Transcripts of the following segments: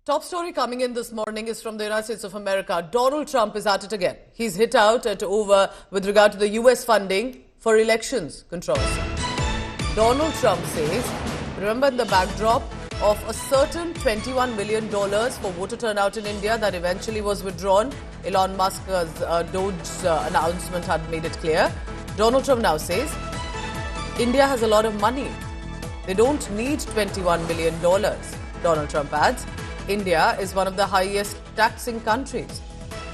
Top story coming in this morning is from the United States of America. Donald Trump is at it again. He's hit out with regard to the US funding for elections controversy. Donald Trump says, remember in the backdrop of a certain $21 million for voter turnout in India that eventually was withdrawn, Elon Musk's Doge's announcement had made it clear. Donald Trump now says, India has a lot of money. They don't need $21 million. Donald Trump adds, India is one of the highest taxing countries.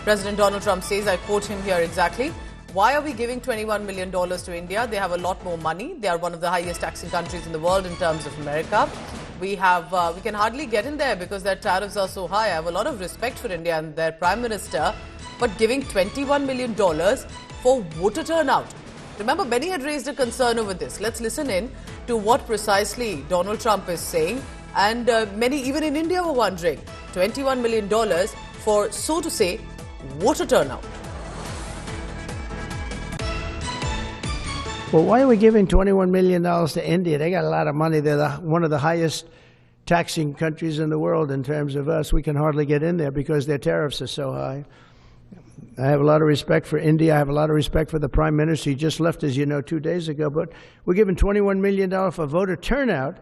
President Donald Trump says, I quote him here exactly, why are we giving $21 million to India? They have a lot more money. They are one of the highest taxing countries in the world in terms of America. We can hardly get in there because their tariffs are so high. I have a lot of respect for India and their Prime Minister, but giving $21 million for voter turnout. Remember, many had raised a concern over this. Let's listen in to what precisely Donald Trump is saying. And many, even in India, were wondering, $21 million for, so to say, voter turnout. Well, why are we giving $21 million to India? They got a lot of money. They're one of the highest taxing countries in the world in terms of us. We can hardly get in there because their tariffs are so high. I have a lot of respect for India. I have a lot of respect for the Prime Minister. He just left, as you know, 2 days ago. But we're giving $21 million for voter turnout.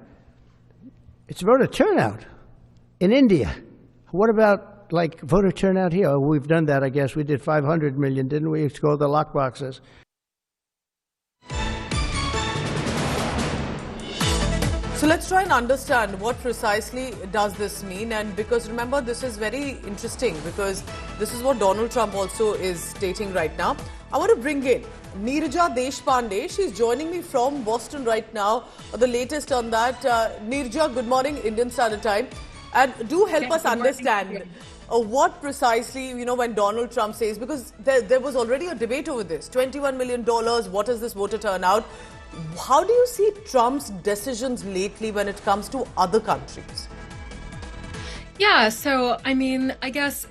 It's voter turnout in India. What about, like, voter turnout here? Oh, we've done that, I guess. We did 500 million, didn't we? It's called the lock boxes. So let's try and understand what precisely does this mean. And because remember, this is very interesting because this is what Donald Trump also is stating right now. I want to bring in Neerja Deshpande. She's joining me from Boston right now. The latest on that. Neerja, good morning, Indian Standard Time. And do help us understand what precisely, when Donald Trump says, because there was already a debate over this. $21 million, what is this voter turnout? How do you see Trump's decisions lately when it comes to other countries? Yeah, so I mean, I guess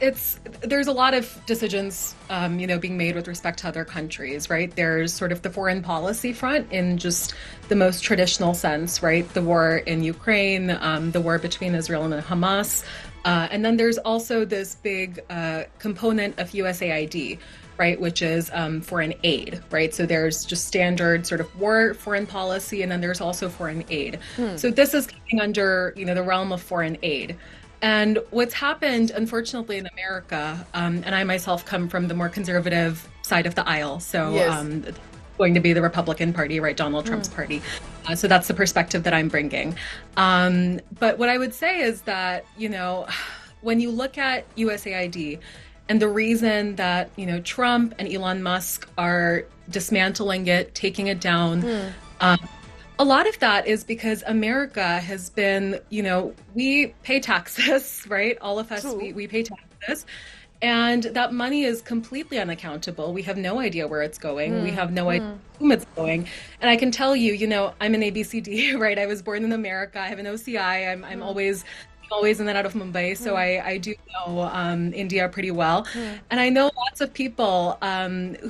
there's a lot of decisions, being made with respect to other countries, right? There's sort of the foreign policy front in just the most traditional sense, right? The war in Ukraine, the war between Israel and Hamas, and then there's also this big component of USAID, right, which is foreign aid, right? So there's just standard sort of war foreign policy, and then there's also foreign aid. So this is coming under, the realm of foreign aid. And what's happened, unfortunately, in America, and I myself come from the more conservative side of the aisle, so yes. Going to be the Republican Party, right, Donald Trump's party. So that's the perspective that I'm bringing. But what I would say is that, when you look at USAID, and the reason that, Trump and Elon Musk are dismantling it, taking it down, a lot of that is because America has been, we pay taxes, right? All of us, we pay taxes. And that money is completely unaccountable. We have no idea where it's going. We have no idea whom it's going. And I can tell you, I'm an ABCD, right? I was born in America. I have an OCI. I'm always in and out of Mumbai, so I do know India pretty well. And I know lots of people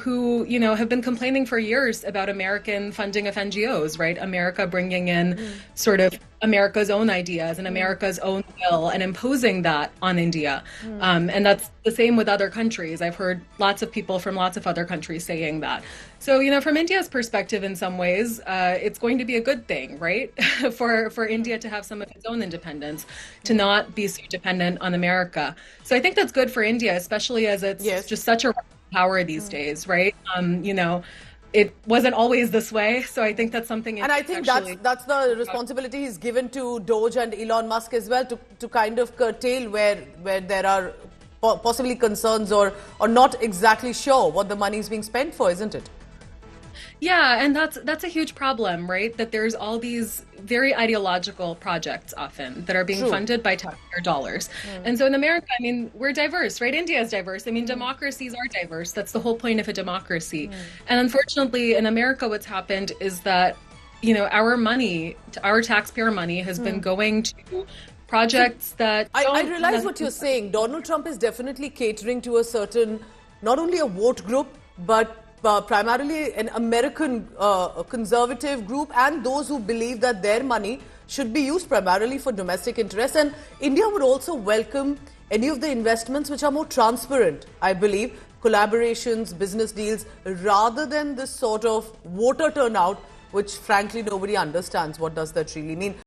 who, have been complaining for years about American funding of NGOs, right? America bringing in sort of America's own ideas and America's own will and imposing that on India. And that's the same with other countries. I've heard lots of people from lots of other countries saying that. So, from India's perspective, in some ways, it's going to be a good thing, right? for India to have some of its own independence, to not be so dependent on America. So I think that's good for India, especially as it's just such a power these days, right? It wasn't always this way, so I think that's something. And I think that's the responsibility he's given to Doge and Elon Musk as well, to kind of curtail where there are possibly concerns or not exactly sure what the money is being spent for, isn't it? Yeah, and that's a huge problem, right? That there's all these very ideological projects often that are being funded by taxpayer dollars. And so in America, I mean, we're diverse, right? India is diverse. I mean, democracies are diverse. That's the whole point of a democracy. And unfortunately, in America, what's happened is that, our money, our taxpayer money has been going to projects that I realize what you're saying. Donald Trump is definitely catering to a certain, not only a vote group, but primarily an American conservative group and those who believe that their money should be used primarily for domestic interests, and India would also welcome any of the investments which are more transparent, I believe, collaborations, business deals, rather than this sort of voter turnout, which frankly nobody understands what does that really mean.